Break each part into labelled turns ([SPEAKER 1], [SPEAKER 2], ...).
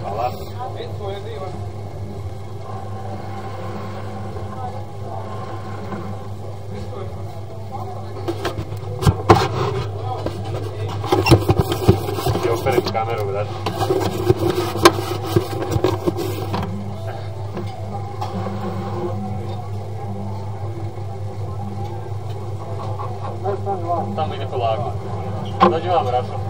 [SPEAKER 1] Hvala. I operem kameru, gledaš. Tamo ide polako. Dođi vam, Rašo.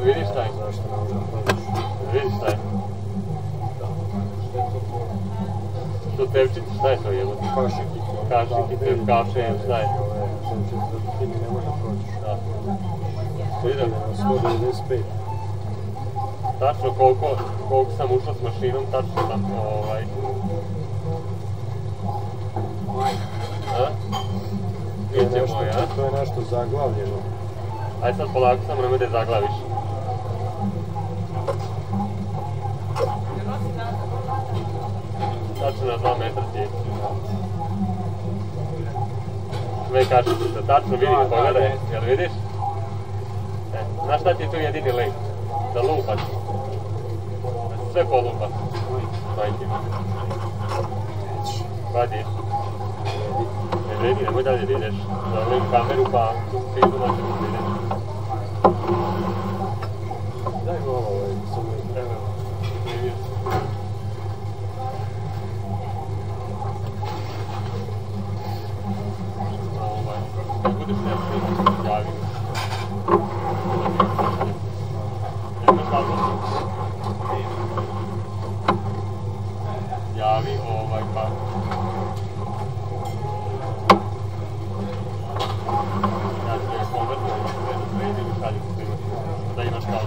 [SPEAKER 1] Vidiš šta je? Zašto ne možemo proći? Vidiš šta je? To tevčice, šta je to jelo?
[SPEAKER 2] Kašiki.
[SPEAKER 1] Kašiki, kafe, šta je?
[SPEAKER 2] Ti mi ne možemo proći.
[SPEAKER 1] Da. Vidim?
[SPEAKER 2] 195.
[SPEAKER 1] Tačno koliko sam ušao s mašinom, tačno sam Ićemo, ja?
[SPEAKER 2] To je nešto zaglavljeno.
[SPEAKER 1] Aj sad polako, samo nemoj da je zaglaviš. Tačno na 2 metra ti je. Sve kašičice, tačno vidim, pogledaj, jel vidiš? Znaš šta ti je tu jedini lek? Da lupaš. Da sve polupaš. Majke mi. Vadi. Ne vredi, nemoj dalje da ideš. Zavrlim kameru pa fidu na ćemo da ideš.
[SPEAKER 2] Daj mi ovo, samo
[SPEAKER 1] Evo, vidio. Kad budeš nešto, javi mi. Nemaš razlog. Javi pa. Ja ću ga konvertiti, da imaš kao